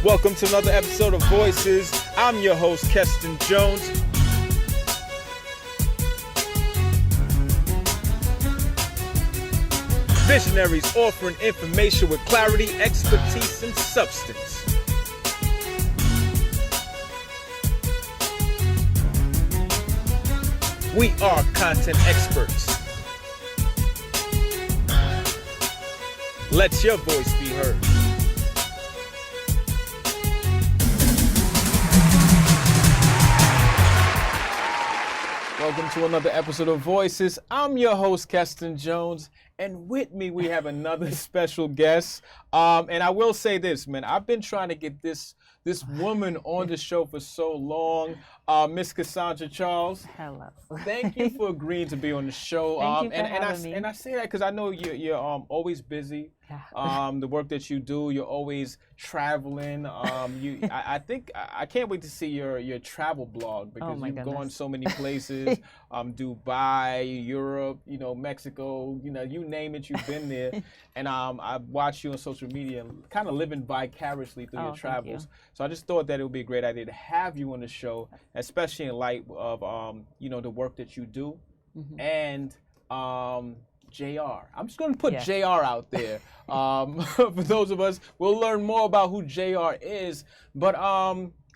Welcome to another episode of Voices. I'm your host, Keston Jones. Visionaries offering information with clarity, expertise, and substance. We are content experts. Let your voice be heard. Welcome to another episode of Voices. I'm your host, Keston Jones, and with me we have another special guest. And I will say this, man, I've been trying to get this woman on the show for so long. Miss Casandra Charles. Hello. Thank you for agreeing to be on the show. Thank you for having me. And I say that because I know you're always busy. Yeah. The work that you do, you're always traveling. I think I can't wait to see your travel blog because you've gone so many places. Dubai, Europe, Mexico, you name it, you've been there. And I watch you on social media, kind of living vicariously through your travels. So I just thought that it would be a great idea to have you on the show, especially in light of the work that you do. Mm-hmm. And JR. I'm just going to put JR out there. For those of us, we'll learn more about who JR is. But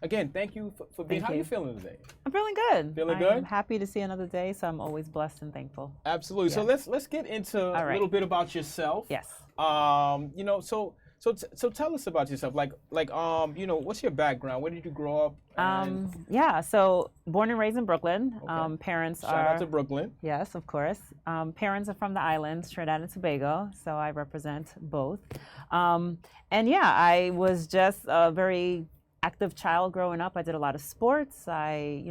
again, thank you for being. How are you feeling today? I'm feeling good. Feeling good? I'm happy to see another day, so I'm always blessed and thankful. Absolutely. Yeah. So let's get into a little bit about yourself. Yes. So tell us about yourself. Like what's your background? Where did you grow up? So born and raised in Brooklyn. Okay. Parents Shout out to Brooklyn. Yes, of course. Parents are from the islands, Trinidad and Tobago, so I represent both. I was just a very active child growing up. I did a lot of sports. I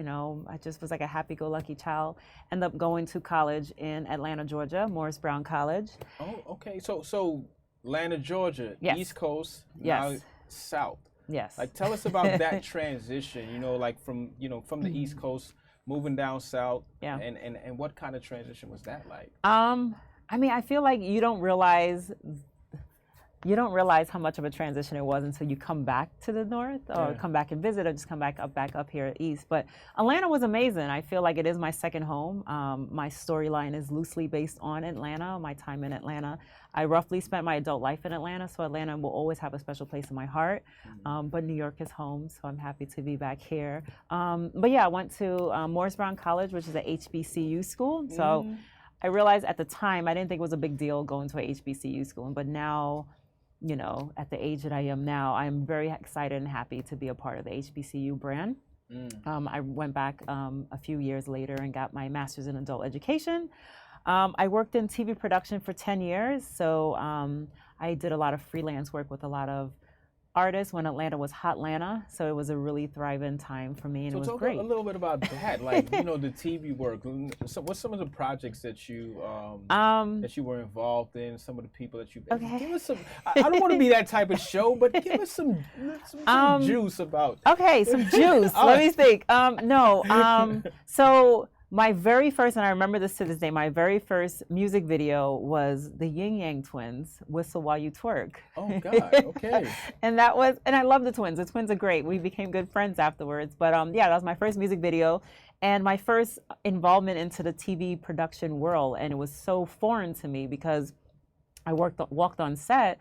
just was like a happy-go-lucky child. Ended up going to college in Atlanta, Georgia, Morris Brown College. Oh, okay. So Atlanta, Georgia, Yes. East Coast, Yes. now South. Yes. Like, tell us about that transition. From the East Coast moving down South. Yeah. And what kind of transition was that like? I feel like you don't realize how much of a transition it was until you come back to the north or come back and visit or just come back up here east. But Atlanta was amazing. I feel like it is my second home. My storyline is loosely based on Atlanta, my time in Atlanta. I roughly spent my adult life in Atlanta, so Atlanta will always have a special place in my heart. But New York is home, so I'm happy to be back here. I went to Morris Brown College, which is a HBCU school. So I realized at the time, I didn't think it was a big deal going to a HBCU school, but now, at the age that I am now, I'm very excited and happy to be a part of the HBCU brand. I went back a few years later and got my master's in adult education. I worked in TV production for 10 years, so I did a lot of freelance work with a lot of artists when Atlanta was Hotlanta, so it was a really thriving time for me, and it was great. So talk a little bit about that, like, the TV work. So what's some of the projects that you were involved in, some of the people that you... Okay. Give us some... I don't want to be that type of show, but give us some juice about... Okay, some juice. Let me think. So my very first, and I remember this to this day, my very first music video was the Yin Yang Twins, Whistle While You Twerk. Oh, God, okay. And I love the twins. The twins are great. We became good friends afterwards. But that was my first music video and my first involvement into the TV production world. And it was so foreign to me because I walked on set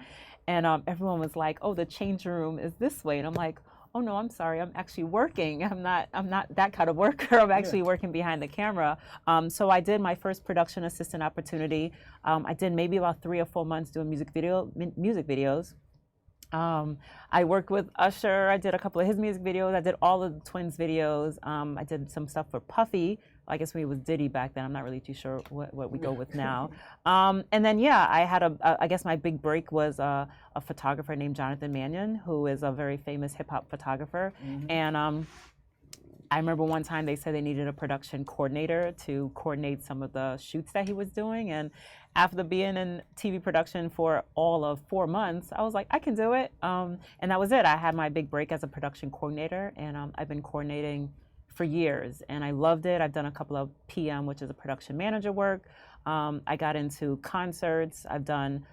and everyone was like, oh, the change room is this way. And I'm like, oh no, I'm sorry, I'm actually working. I'm not that kind of worker. I'm actually working behind the camera. So I did my first production assistant opportunity. I did maybe about 3 or 4 months doing music videos. I worked with Usher. I did a couple of his music videos. I did all of the Twins videos. I did some stuff for Puffy. I guess when he was Diddy back then. I'm not really too sure what we go with now. And then, I had I guess my big break was a photographer named Jonathan Mannion, who is a very famous hip hop photographer. And I remember one time they said they needed a production coordinator to coordinate some of the shoots that he was doing. And after being in TV production for all of 4 months, I was like, I can do it. And that was it. I had my big break as a production coordinator, and I've been coordinating for years, and I loved it. I've done a couple of PM, which is a production manager work. I got into concerts. I've done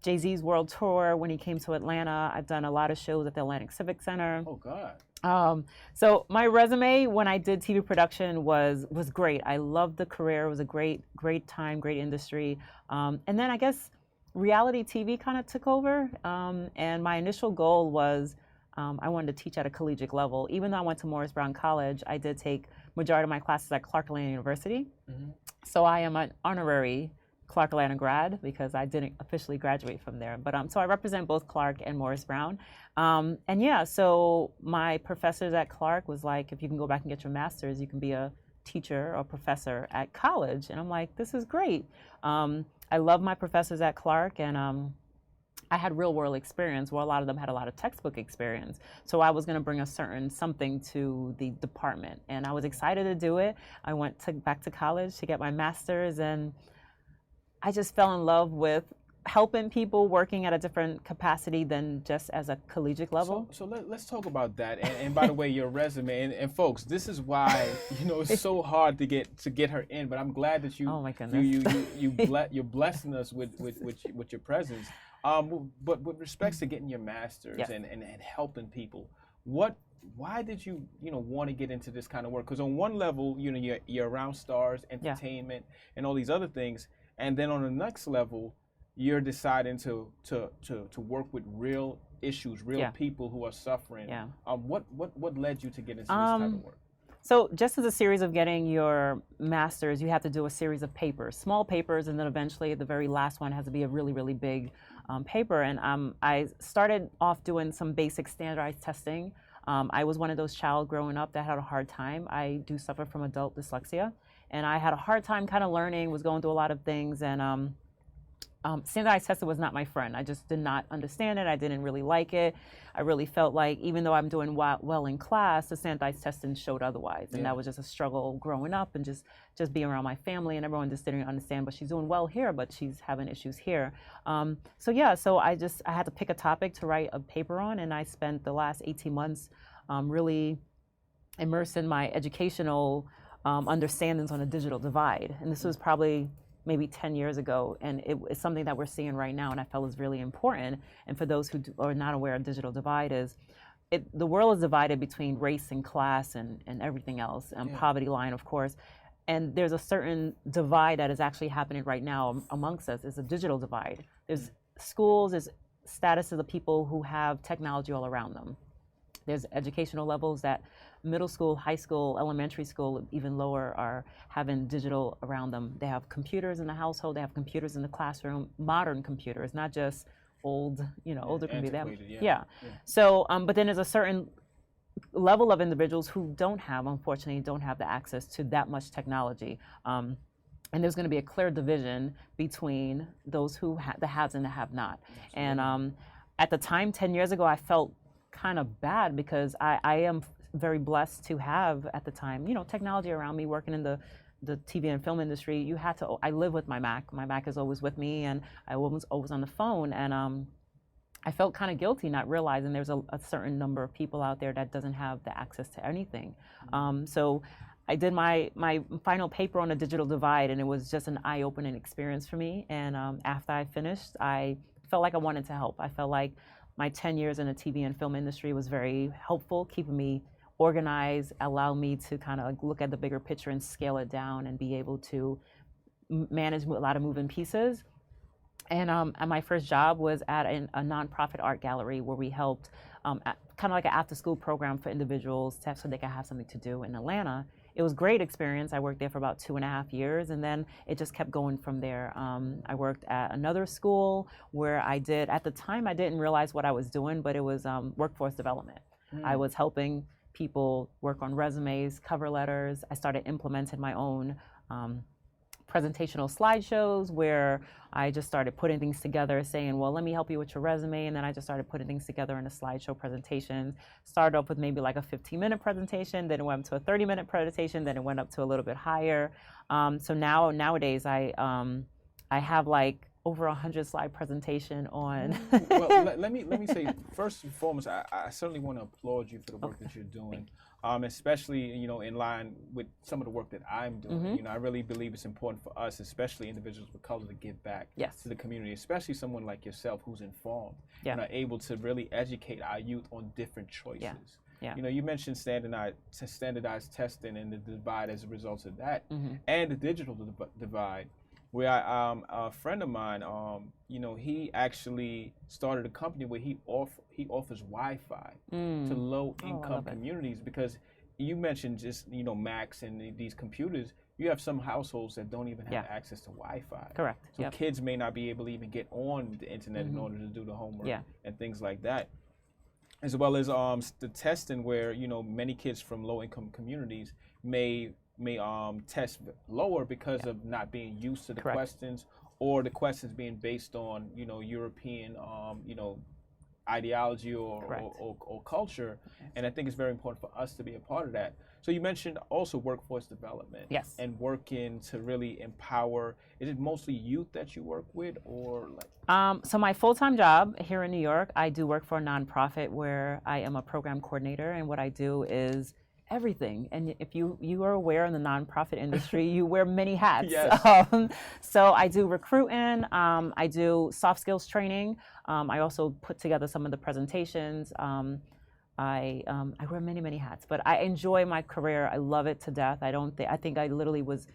Jay-Z's world tour when he came to Atlanta. I've done a lot of shows at the Atlantic Civic Center. Oh, God. So my resume when I did TV production was great. I loved the career. It was a great time, great industry. And then I guess reality TV kind of took over. And my initial goal was I wanted to teach at a collegiate level. Even though I went to Morris Brown College, I did take majority of my classes at Clark Atlanta University. Mm-hmm. So I am an honorary Clark Atlanta grad because I didn't officially graduate from there. But so I represent both Clark and Morris Brown. And yeah, so my professors at Clark was like, if you can go back and get your master's, you can be a teacher or professor at college. And I'm like, this is great. I love my professors at Clark, and I had real world experience where a lot of them had a lot of textbook experience. So I was going to bring a certain something to the department, and I was excited to do it. I went back to college to get my master's, and I just fell in love with helping people, working at a different capacity than just as a collegiate level. So let's talk about that. And by the way, your resume, and folks, this is why it's so hard to get her in. But I'm glad that oh my goodness, you're blessing us with your presence. But with respects to getting your master's, yes, and helping people, why did you want to get into this kind of work? Because on one level, you're around stars, entertainment, and all these other things. And then on the next level, you're deciding to work with real issues, real people who are suffering. Yeah. What led you to get into this type of work? So just as a series of getting your master's, you have to do a series of papers, small papers, and then eventually the very last one has to be a really, really big paper. And I started off doing some basic standardized testing. I was one of those child growing up that had a hard time. I do suffer from adult dyslexia. And I had a hard time kind of learning, was going through a lot of things, and standardized testing was not my friend. I just did not understand it. I didn't really like it. I really felt like even though I'm doing well in class, the standardized testing showed otherwise. And that was just a struggle growing up and just being around my family, and everyone just didn't understand, but she's doing well here, but she's having issues here. So I had to pick a topic to write a paper on, and I spent the last 18 months really immersed in my educational understandings on a digital divide. And this was probably maybe 10 years ago, and it's something that we're seeing right now, and I felt is really important. And for those who are not aware of digital divide the world is divided between race and class and everything else, and poverty line, of course. And there's a certain divide that is actually happening right now amongst us. It's a digital divide. There's schools, there's statuses of people who have technology all around them. There's educational levels that middle school, high school, elementary school, even lower, are having digital around them. They have computers in the household, they have computers in the classroom, modern computers, not just older computers. So, but then there's a certain level of individuals who unfortunately don't have the access to that much technology. And there's going to be a clear division between those who the haves and the have not. Absolutely. And at the time, 10 years ago, I felt kind of bad because I am very blessed to have at the time, technology around me, working in the TV and film industry. I live with my Mac. My Mac is always with me, and I was always on the phone. And I felt kind of guilty not realizing there's a certain number of people out there that doesn't have the access to anything. So I did my final paper on the digital divide, and it was just an eye-opening experience for me. And after I finished, I felt like I wanted to help. I felt like my 10 years in the TV and film industry was very helpful, keeping me organized, allowed me to kind of look at the bigger picture and scale it down and be able to manage a lot of moving pieces. And my first job was at a nonprofit art gallery where we helped kind of like an after-school program for individuals so they could have something to do in Atlanta. It was a great experience. I worked there for about 2.5 years, and then it just kept going from there. I worked at another school where at the time, I didn't realize what I was doing, but it was workforce development. I was helping people work on resumes, cover letters. I started implementing my own presentational slideshows where I just started putting things together, saying, well, let me help you with your resume. And then I just started putting things together in a slideshow presentation. Started off with maybe like a 15-minute presentation, then it went to a 30-minute presentation, then it went up to a little bit higher. So nowadays I have like over 100-slide presentation on. Well, let me say, first and foremost, I certainly want to applaud you for the work that you're doing, especially, in line with some of the work that I'm doing. I really believe it's important for us, especially individuals of color, to give back to the community, especially someone like yourself who's informed and are able to really educate our youth on different choices. Yeah. You mentioned standardized testing and the divide as a result of that, and the digital divide. Where a friend of mine, he actually started a company where he offers Wi-Fi to low-income communities, because you mentioned just Macs and these computers. You have some households that don't even have access to Wi-Fi. Correct. So kids may not be able to even get on the internet in order to do the homework and things like that. As well as the testing, where many kids from low-income communities may test lower because of not being used to the questions, or the questions being based on European ideology or culture. And I think it's very important for us to be a part of that. So you mentioned also workforce development. Yes. And working to really empower. Is it mostly youth that you work with, or like? So my full-time job here in New York, I do work for a nonprofit where I am a program coordinator, and what I do is everything. And if you are aware, in the nonprofit industry, you wear many hats. Yes. So I do recruiting, I do soft skills training. I also put together some of the presentations. I wear many hats, but I enjoy my career. I love it to death. I think I literally was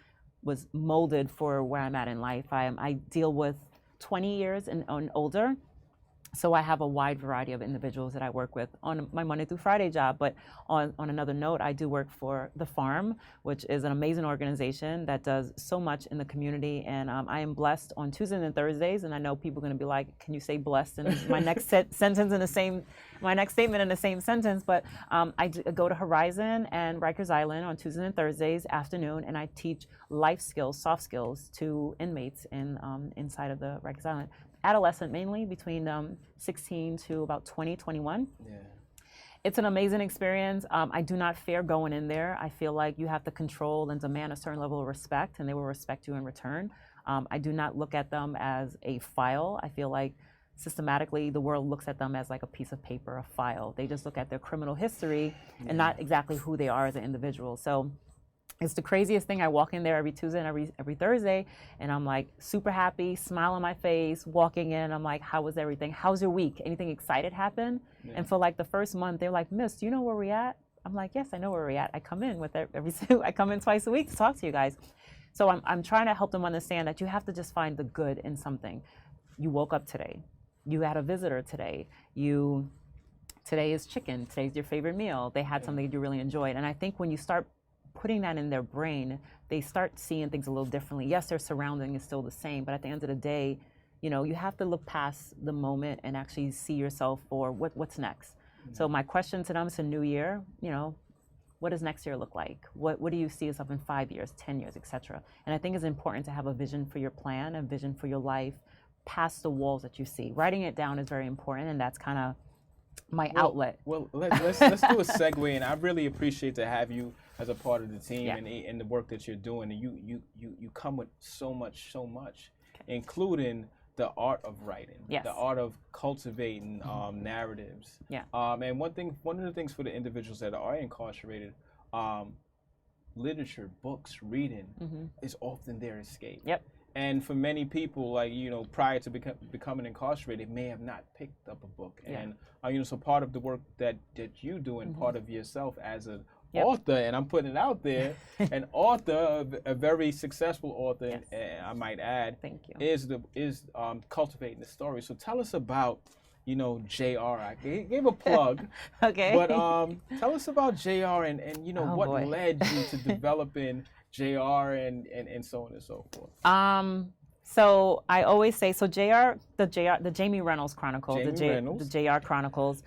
molded for where I'm at in life. I deal with 20 years and older. So I have a wide variety of individuals that I work with on my Monday through Friday job. But on another note, I do work for The Farm, which is an amazing organization that does so much in the community. And I am blessed on Tuesdays and Thursdays. And I know people are going to be like, can you say blessed in my next my next statement in the same sentence? But I go to Horizon and Rikers Island on Tuesdays and Thursdays afternoon, and I teach life skills, soft skills, to inmates inside of the Rikers Island. Adolescent mainly, between 16 to about 20, 21. Yeah. It's an amazing experience. I do not fear going in there. I feel like you have to control and demand a certain level of respect, and they will respect you in return. I do not look at them as a file. I feel like systematically the world looks at them as like a piece of paper, a file. They just look at their criminal history and not exactly who they are as an individual. So it's the craziest thing. I walk in there every Tuesday and every Thursday, and I'm like super happy, smile on my face, walking in. I'm like, how was everything? How's your week? Anything excited happen? Yeah. And for like the first month, they're like, Miss, do you know where we're at? I'm like, yes, I know where we're at. I come in I come in twice a week to talk to you guys. So I'm trying to help them understand that you have to just find the good in something. You woke up today. You had a visitor today. Today is chicken. Today's your favorite meal. They had something you really enjoyed. And I think when you start putting that in their brain, they start seeing things a little differently. Yes, their surrounding is still the same, but at the end of the day, you have to look past the moment and actually see yourself for what's next. Mm-hmm. So my question to them is, a new year, what does next year look like? What do you see yourself in 5 years, 10 years, etc.? And I think it's important to have a vision for your plan, a vision for your life, past the walls that you see. Writing it down is very important, and that's kind of my outlet. Well, let's do a segue, and I really appreciate to have you as a part of the team and the work that you're doing. And you come with so much, including the art of writing, the art of cultivating narratives. Yeah. And one of the things for the individuals that are incarcerated, literature, books, reading is often their escape. Yep. And for many people, like, prior to becoming incarcerated, may have not picked up a book. Yeah. And, so part of the work that you do, and part of yourself as an author, and I'm putting it out there, an author, a very successful author, I might add, thank you, is cultivating the story. So tell us about, JR. I gave a plug. Okay. But tell us about JR and what led you to developing JR and so on and so forth. So I always say, the Jamie Reynolds Chronicles, the JR Chronicles,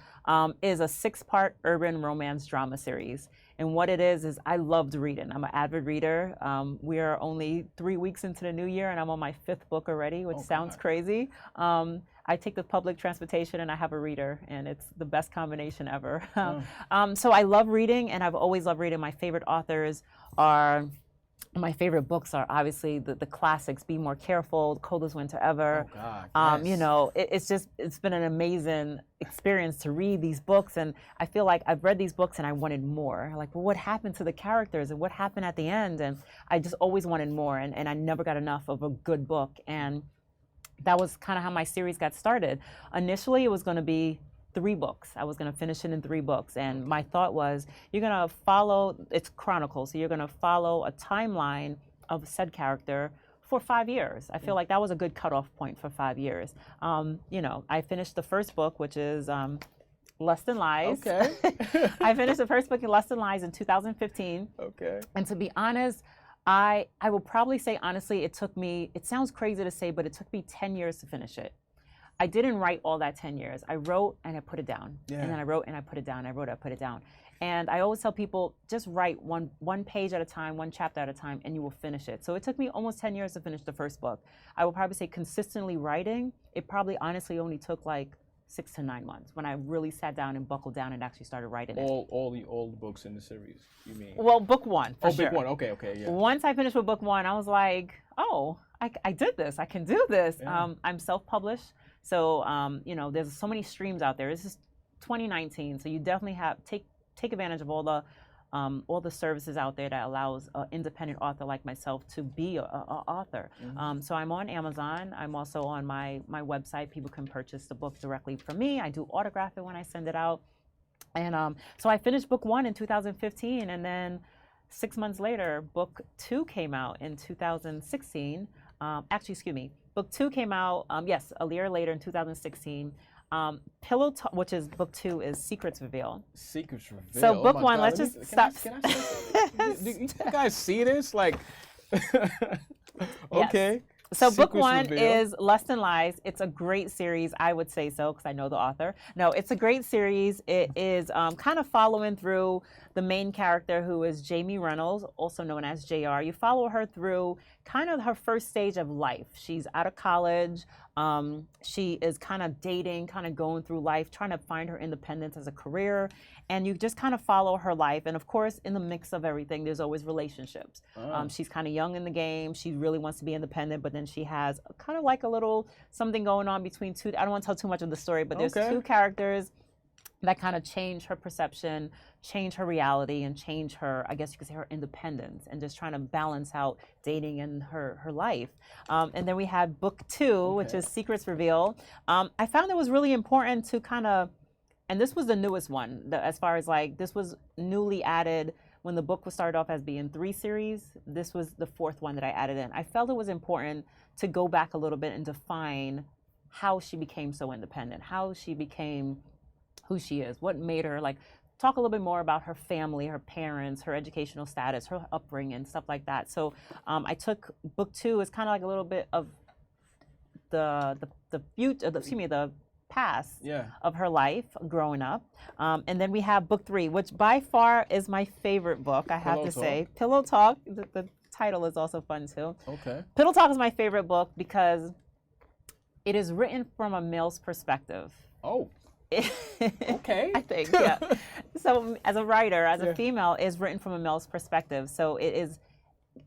is a 6-part urban romance drama series. And what it is I loved reading. I'm an avid reader. We are only 3 weeks into the new year, and I'm on my 5th book already, which sounds crazy. I take the public transportation and I have a reader, and it's the best combination ever. So I love reading, and I've always loved reading. My favorite authors are My favorite books are obviously the classics, Be More Careful, The Coldest Winter Ever. Oh, God, yes. You know, it's been an amazing experience to read these books. And I feel like I've read these books and I wanted more. Like, well, what happened to the characters and what happened at the end? And I just always wanted more. And I never got enough of a good book. And that was kind of how my series got started. Initially, it was going to be 3 books. I was going to finish it in 3 books. And my thought was, you're going to follow, it's Chronicles, so you're going to follow a timeline of said character for 5 years. I feel like that was a good cutoff point for 5 years. You know, I finished the first book, which is Lust and Lies. Okay. I finished the first book in Lust and Lies in 2015. Okay. And to be honest, I will probably say, honestly, it took me, it sounds crazy to say, but it took me 10 years to finish it. I didn't write all that 10 years. I wrote and I put it down. Yeah. And then I wrote and I put it down. I wrote, I put it down. And I always tell people, just write one page at a time, one chapter at a time, and you will finish it. So it took me almost 10 years to finish the first book. I will probably say consistently writing, it probably honestly only took like 6 to 9 months when I really sat down and buckled down and actually started writing it. All the books in the series, you mean? Well, book 1, for sure. Book 1, okay, yeah. Once I finished with book 1, I was like, oh, I did this. I can do this. Yeah. I'm self-published. So, you know, there's so many streams out there. This is 2019, so you definitely have take advantage of all the services out there that allows an independent author like myself to be an author. Mm-hmm. So I'm on Amazon. I'm also on my website. People can purchase the book directly from me. I do autograph it when I send it out. And so I finished book 1 in 2015, and then 6 months later, book 2 came out in 2016. Actually, excuse me. Book 2 came out, yes, a year later in 2016. Pillow Talk, which is book 2, is Secrets Reveal. Secrets Reveal. So book 1, let's just stop. Can I do you guys see this? Like, okay. Yes. So Secrets book 1 Reveal. is Lust and Lies. It's a great series, I would say so, because I know the author. No, it's a great series. It is kind of following through the main character, who is Jamie Reynolds, also known as JR. You follow her through kind of her first stage of life. She's out of college. She is kind of dating, kind of going through life, trying to find her independence as a career. And you just kind of follow her life. And of course, in the mix of everything, there's always relationships. She's kind of young in the game. She really wants to be independent, but then she has kind of like a little something going on between 2. I don't want to tell too much of the story, but there's 2 characters that kind of change her perception, change her reality, and change her, I guess you could say, her independence, and just trying to balance out dating and her life. And then we had book 2, which is Secrets Reveal. I found it was really important to kind of, and this was the newest one, as far as like, this was newly added. When the book was started off as being 3 series, this was the 4th one that I added in. I felt it was important to go back a little bit and define how she became so independent, how she became who she is, what made her, like, talk a little bit more about her family, her parents, her educational status, her upbringing, stuff like that. So I took book 2 as kind of like a little bit of the future, the past of her life growing up. And then we have book 3, which by far is my favorite book, I have to say. Pillow Talk. The title is also fun too. Okay. Pillow Talk is my favorite book because it is written from a male's perspective. Oh. Okay. I think, yeah. So as a writer, as a female, it's written from a male's perspective. So it is,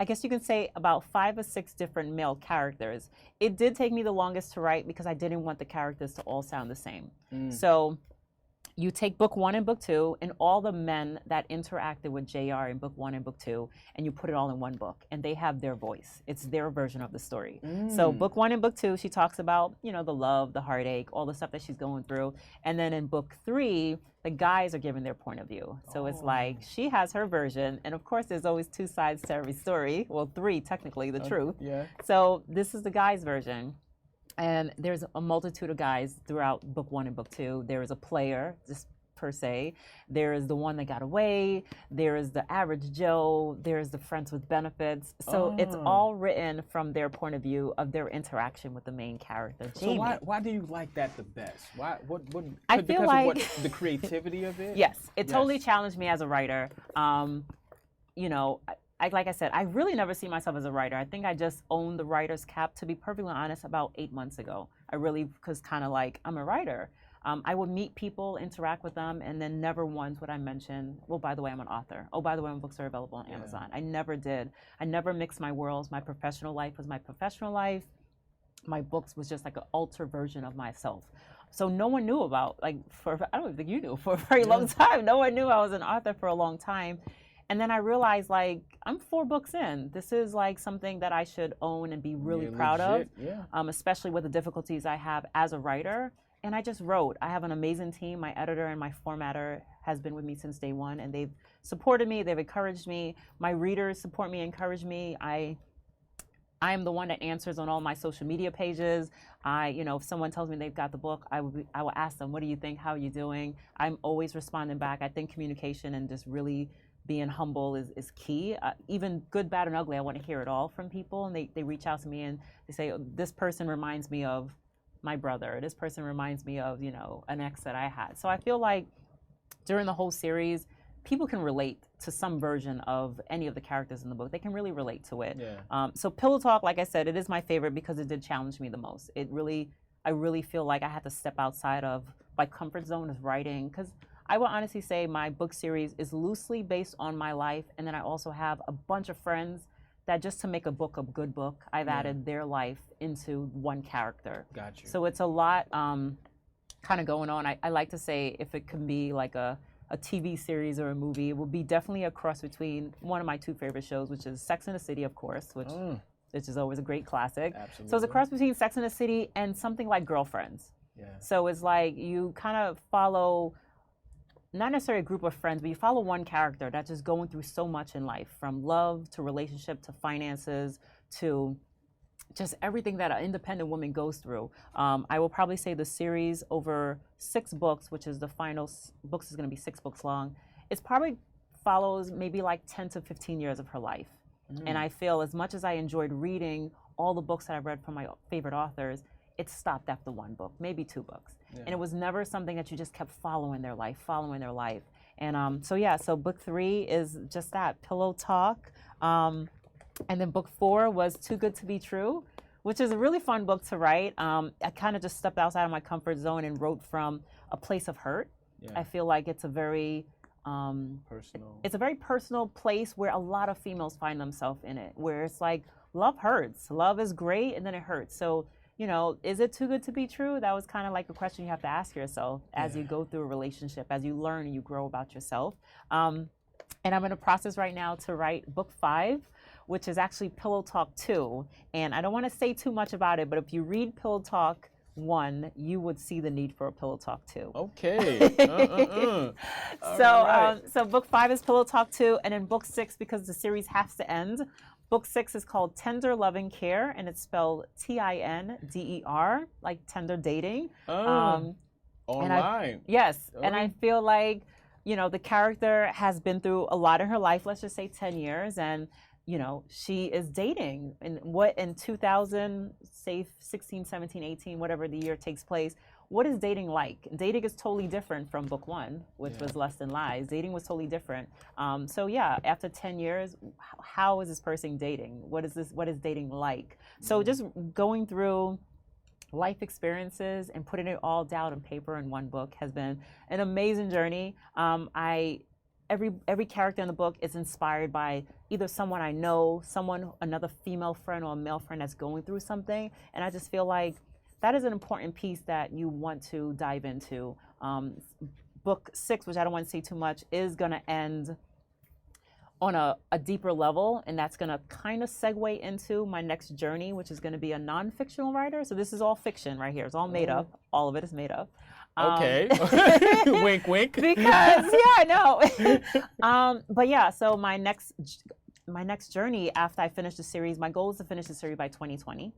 I guess you can say, about 5 or 6 different male characters. It did take me the longest to write because I didn't want the characters to all sound the same. So you take book 1 and book 2 and all the men that interacted with JR in book 1 and book 2, and you put it all in one book, and they have their voice. It's their version of the story. So book 1 and book 2, she talks about, you know, the love, the heartache, all the stuff that she's going through. And then in book 3, the guys are giving their point of view. So it's like, she has her version, and of course there's always 2 sides to every story. Well, 3 technically, the truth. Yeah. So this is the guys' version. And there's a multitude of guys throughout book 1 and book 2. There is a player, just per se. There is the one that got away. There is the average Joe. There's the friends with benefits. So it's all written from their point of view of their interaction with the main character, Jamie. So why do you like that the best? Why? What? I feel because like of what, the creativity of it? Yes, it totally challenged me as a writer. You know, like I said, I really never see myself as a writer. I think I just owned the writer's cap, to be perfectly honest, about 8 months ago. I really was kind of like, I'm a writer. I would meet people, interact with them, and then never once would I mention, well, by the way, I'm an author. Oh, by the way, my books are available on Amazon. I never did. I never mixed my worlds. My professional life was my professional life. My books was just like an alter version of myself. So no one knew about, like, I don't even think you knew, for a very long time. No one knew I was an author for a long time. And then I realized, like, I'm 4 books in. This is like something that I should own and be really proud of, especially with the difficulties I have as a writer. And I just wrote. I have an amazing team. My editor and my formatter has been with me since day one, and they've supported me. They've encouraged me. My readers support me, encourage me. I am the one that answers on all my social media pages. If someone tells me they've got the book, I will ask them, what do you think? How are you doing? I'm always responding back. I think communication and just really being humble is key. Even good, bad, and ugly, I want to hear it all from people. And they reach out to me and they say, oh, this person reminds me of my brother. This person reminds me of, an ex that I had. So I feel like during the whole series, people can relate to some version of any of the characters in the book. They can really relate to it. So Pillow Talk, like I said, it is my favorite because it did challenge me the most. I really feel like I had to step outside of my comfort zone of writing, because I will honestly say my book series is loosely based on my life, and then I also have a bunch of friends that just to make a book a good book, I've added their life into one character. Got you. So it's a lot kind of going on. I like to say if it can be like a TV series or a movie, it will be definitely a cross between one of my 2 favorite shows, which is Sex and the City, of course, which is always a great classic. Absolutely. So it's a cross between Sex and the City and something like Girlfriends. So it's like you kind of follow, not necessarily a group of friends, but you follow one character that's just going through so much in life, from love to relationship to finances to just everything that an independent woman goes through. I will probably say the series over 6 books, which is the final books is going to be 6 books long. It probably follows maybe like 10 to 15 years of her life. And I feel as much as I enjoyed reading all the books that I've read from my favorite authors, it stopped after 1 book, maybe 2 books. And it was never something that you just kept following their life. And so book 3 is just that, Pillow Talk. And then book 4 was Too Good to Be True, which is a really fun book to write. I kind of just stepped outside of my comfort zone and wrote from a place of hurt. I feel like it's a very personal. It's a very personal place where a lot of females find themselves in it, where it's like love hurts. Love is great, and then it hurts. So, is it too good to be true? That was kind of like a question you have to ask yourself as you go through a relationship, as you learn and you grow about yourself. And I'm in a process right now to write book 5, which is actually Pillow Talk 2. And I don't want to say too much about it, but if you read Pillow Talk 1, you would see the need for a Pillow Talk 2. Okay. So book 5 is Pillow Talk 2, and then book 6, because the series has to end, book 6 is called Tender Loving Care, and it's spelled Tinder, like tender dating. Online. And I feel like, the character has been through a lot in her life, let's just say 10 years, and she is dating in 2000, say 16, 17, 18, whatever the year takes place. What is dating like? Dating is totally different from book 1, which was Lust and Lies. Dating was totally different. After 10 years, how is this person dating? What is dating like? So just going through life experiences and putting it all down on paper in one book has been an amazing journey. Every character in the book is inspired by either someone I know, another female friend or a male friend that's going through something, and I just feel like that is an important piece that you want to dive into. Book 6, which I don't want to say too much, is going to end on a deeper level, and that's going to kind of segue into my next journey, which is going to be a non-fictional writer. So this is all fiction right here. It's all made up. All of it is made up. Okay. Wink, wink. Because, I know. So my next journey after I finish the series, my goal is to finish the series by 2020,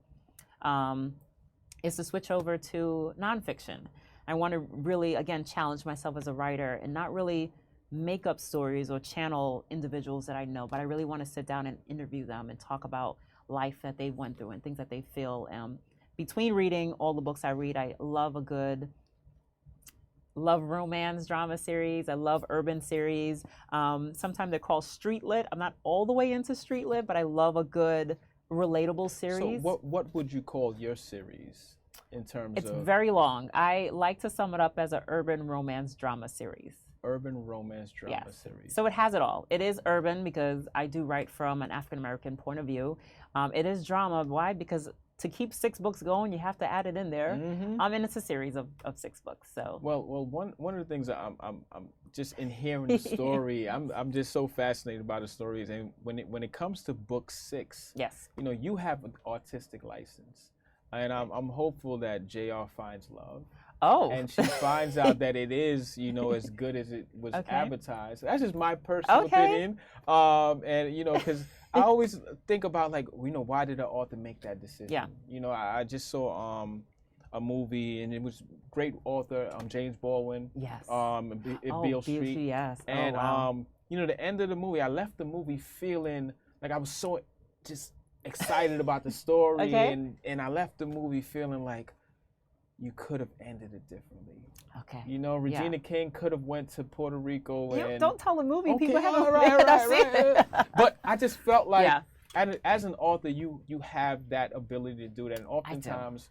is to switch over to nonfiction. I want to really, again, challenge myself as a writer and not really make up stories or channel individuals that I know, but I really want to sit down and interview them and talk about life that they went through and things that they feel. Between reading all the books I read, I love romance drama series. I love urban series. Sometimes they're called street lit. I'm not all the way into street lit, but I love a good relatable series. So what would you call your series? in terms It's of? It's very long. I like to sum it up as an urban romance drama series. Urban romance drama series. So it has it all. It is urban because I do write from an African American point of view. It is drama. Why? Because to keep 6 books going, you have to add it in there. And it's a series of 6 books. So well, one of the things that I'm just in hearing the story, I'm just so fascinated by the stories. And when it comes to book 6, yes, you know, you have an artistic license, and I'm hopeful that JR finds love. Oh. And she finds out that it is, you know, as good as it was advertised. That's just my personal opinion. And, you know, because I always think about, like, you know, why did the author make that decision? Yeah. You know, I just saw a movie, and it was great author, James Baldwin. Yes. Beale Street. Yes. And, wow. you know, the end of the movie, I left the movie feeling like I was so just excited about the story. And I left the movie feeling like, you could have ended it differently. Okay. You know, Regina King could have went to Puerto Rico. And don't tell the movie. People haven't right. But I just felt like, as an author, you have that ability to do that. And oftentimes,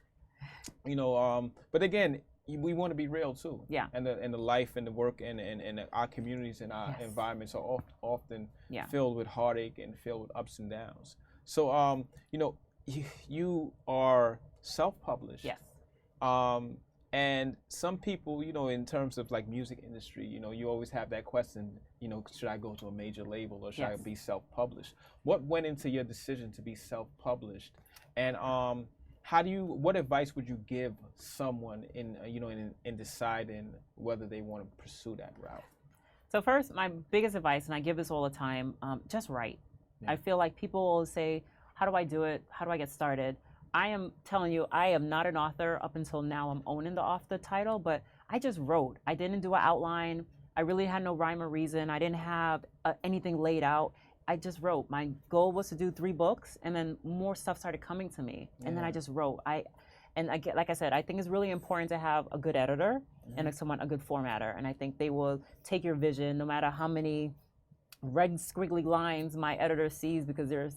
you know, but again, we want to be real too. Yeah. And the life and the work and our communities and our environments are often filled with heartache and filled with ups and downs. So, you know, you are self-published. Yes. And some people, you know, in terms of like music industry, you know, you always have that question, you know, should I go to a major label or should I be self-published? What went into your decision to be self-published? And what advice would you give someone in, you know, in deciding whether they want to pursue that route? So first, my biggest advice, and I give this all the time, just write. Yeah. I feel like people will say, how do I do it? How do I get started? I am telling you, I am not an author. Up until now, I'm owning the author title, but I just wrote. I didn't do an outline. I really had no rhyme or reason. I didn't have anything laid out. I just wrote. My goal was to do 3 books, and then more stuff started coming to me, and then I just wrote. Like I said, I think it's really important to have a good editor and a good formatter, and I think they will take your vision, no matter how many red squiggly lines my editor sees because there's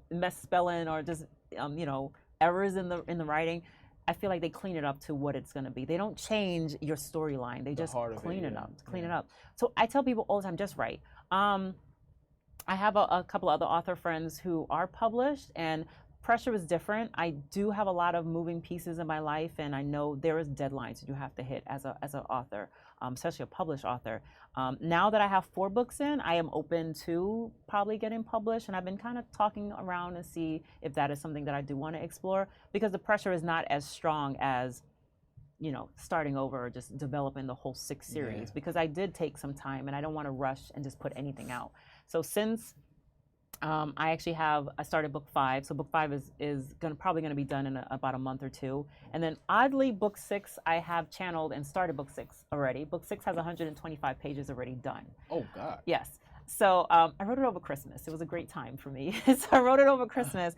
misspelling or just you know, errors in the writing. I feel like they clean it up to what it's going to be. They don't change your storyline. They just clean it up. So I tell people all the time, just write. I have a couple other author friends who are published, and pressure is different. I do have a lot of moving pieces in my life, and I know there is deadlines that you have to hit as an author, especially a published author. Now that I have 4 books in, I am open to probably getting published, and I've been kind of talking around to see if that is something that I do want to explore, because the pressure is not as strong as, you know, starting over or just developing the whole 6 series, because I did take some time and I don't want to rush and just put anything out. So since I started book 5. So book 5 is probably going to be done in about a month or 2. And then oddly, book 6, I have channeled and started book 6 already. Book 6 has 125 pages already done. Oh, God. Yes. So I wrote it over Christmas. It was a great time for me. So I wrote it over Christmas.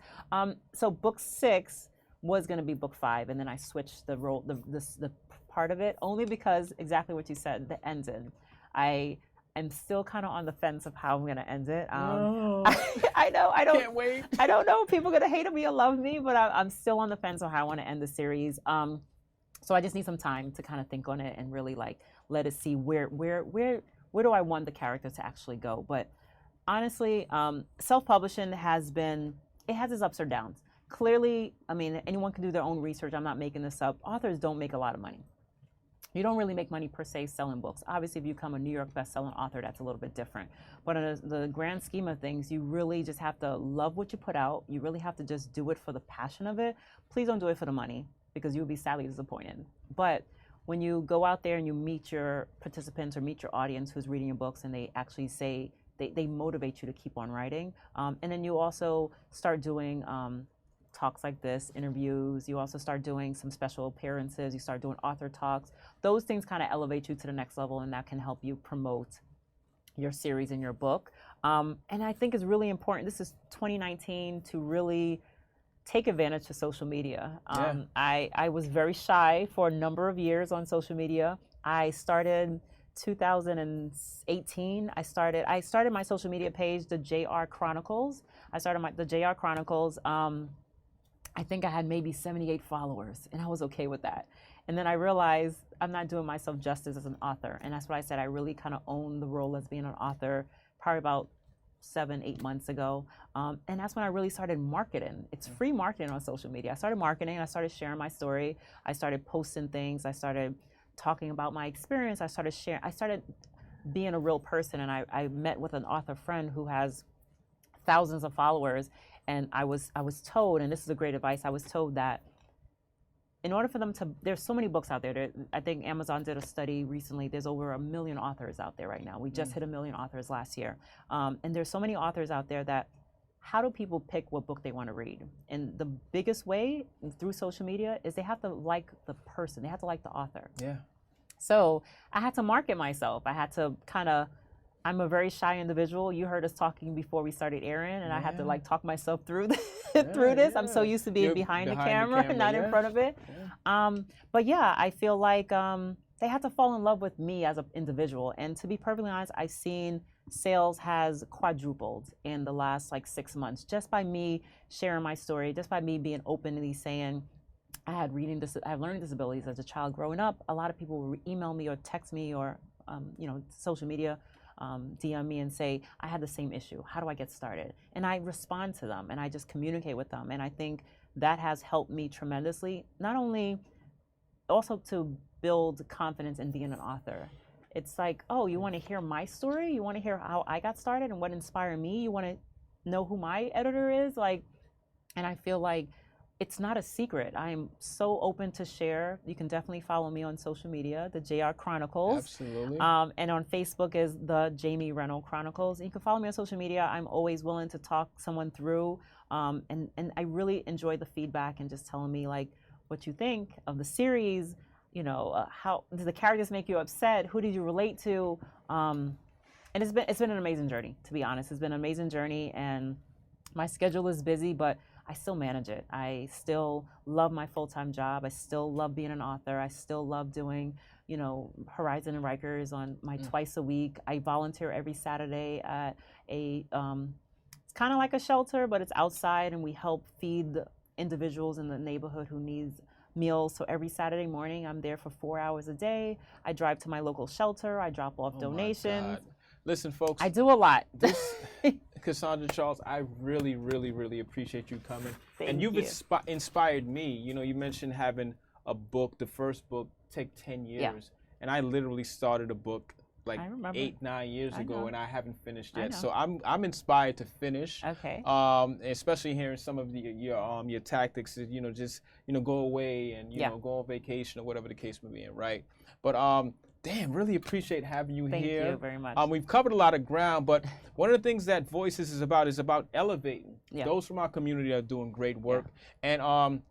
So book 6 was going to be book 5. And then I switched the part of it only because exactly what you said, the ending. I'm still kind of on the fence of how I'm going to end it. I know. I don't. Can't wait. I don't know if people are going to hate me or love me, but I'm still on the fence on how I want to end the series. So I just need some time to kind of think on it and really like let it see where do I want the character to actually go. But honestly, self-publishing has its ups or downs. Clearly, I mean, anyone can do their own research. I'm not making this up. Authors don't make a lot of money. You don't really make money per se selling books. Obviously, if you become a New York best-selling author, that's a little bit different. But in the grand scheme of things, you really just have to love what you put out. You really have to just do it for the passion of it. Please don't do it for the money, because you'll be sadly disappointed. But when you go out there and you meet your participants or meet your audience who's reading your books, and they actually say, they motivate you to keep on writing. And then you also start doing talks like this, interviews. You also start doing some special appearances. You start doing author talks. Those things kind of elevate you to the next level, and that can help you promote your series and your book. And I think it's really important. This is 2019 to really take advantage of social media. I was very shy for a number of years on social media. I started 2018. I started my social media page, the JR Chronicles. I started the JR Chronicles. I think I had maybe 78 followers, and I was okay with that. And then I realized I'm not doing myself justice as an author. And that's what I said. I really kind of own the role as being an author probably about 7-8 months ago. And that's when I really started marketing. It's free marketing on social media. I started marketing. I started sharing my story. I started posting things. I started talking about my experience. I started being a real person. And I met with an author friend who has thousands of followers. And I was told, and this is a great advice, I was told that in order for them to, there's so many books out there. I think Amazon did a study recently. There's over 1 million authors out there right now. We just hit 1 million authors last year. And there's so many authors out there that, how do people pick what book they want to read? And the biggest way through social media is they have to like the person. They have to like the author. Yeah. So I had to market myself. I had to I'm a very shy individual. You heard us talking before we started airing, and I had to like talk myself through through this. I'm so used to being behind the camera, not in front of it. Yeah. But yeah, I feel like they had to fall in love with me as an individual. And to be perfectly honest, I've seen sales has quadrupled in the last like 6 months just by me sharing my story, just by me being openly saying I had learning disabilities as a child growing up. A lot of people would email me or text me or social media. DM me and say, I had the same issue. How do I get started? And I respond to them and I just communicate with them. And I think that has helped me tremendously, not only also to build confidence in being an author. It's like, oh, you want to hear my story? You want to hear how I got started and what inspired me? You want to know who my editor is? And I feel like it's not a secret. I'm so open to share. You can definitely follow me on social media, the JR Chronicles. Absolutely. And on Facebook is the Jamie Reynolds Chronicles. And you can follow me on social media. I'm always willing to talk someone through. And I really enjoy the feedback and just telling me like what you think of the series. How did the characters make you upset? Who did you relate to? And it's been an amazing journey, to be honest. It's been an amazing journey, and my schedule is busy, but I still manage it. I still love my full-time job. I still love being an author. I still love doing, Horizon and Rikers on my twice a week. I volunteer every Saturday at it's kind of like a shelter, but it's outside, and we help feed the individuals in the neighborhood who needs meals. So every Saturday morning, I'm there for 4 hours a day. I drive to my local shelter. I drop off donations. Listen, folks. I do a lot. Casandra Charles, I really, really, really appreciate you coming. Thank you've you. Inspired me. You mentioned having a book, the first book, take 10 years. Yeah. And I literally started a book like 8-9 years ago, and I haven't finished yet. So I'm inspired to finish. Okay. Especially hearing some of your tactics, just go away and go on vacation or whatever the case may be, right? But damn, really appreciate having you here. Thank you very much. We've covered a lot of ground, but one of the things that V.O.I.C.E.S is about elevating those from our community that are doing great work. Yeah. And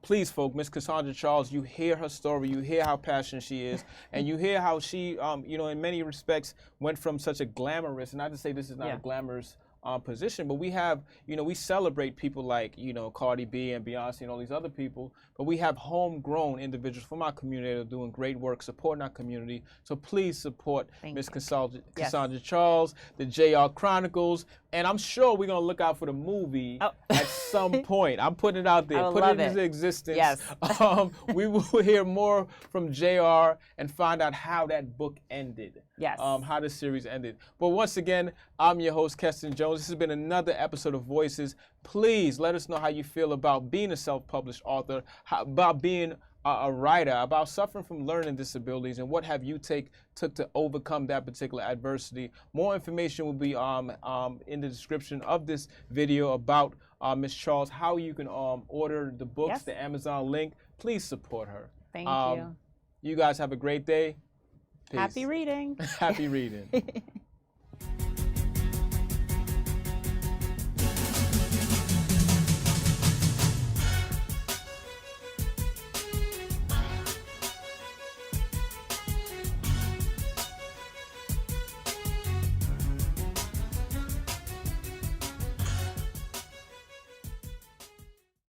please, folks, Miss Casandra Charles, you hear her story, you hear how passionate she is, and you hear how she, in many respects, went from such a glamorous, and not to say this is not a glamorous position, but we have, we celebrate people like, Cardi B and Beyonce and all these other people, but we have homegrown individuals from our community that are doing great work, supporting our community. So please support Miss Casandra Charles, the JR Chronicles, and I'm sure we're going to look out for the movie at some point. I'm putting it out there, put it into existence. Yes. We will hear more from JR and find out how that book ended. Yes. How the series ended. But once again, I'm your host, Keston Jones. This has been another episode of V.O.I.C.E.S. Please let us know how you feel about being a self-published author, about being a writer, about suffering from learning disabilities, and what have you took to overcome that particular adversity. More information will be in the description of this video about Ms. Charles, how you can order the books, the Amazon link. Please support her. Thank you. You guys have a great day. Peace. Happy reading. Happy reading.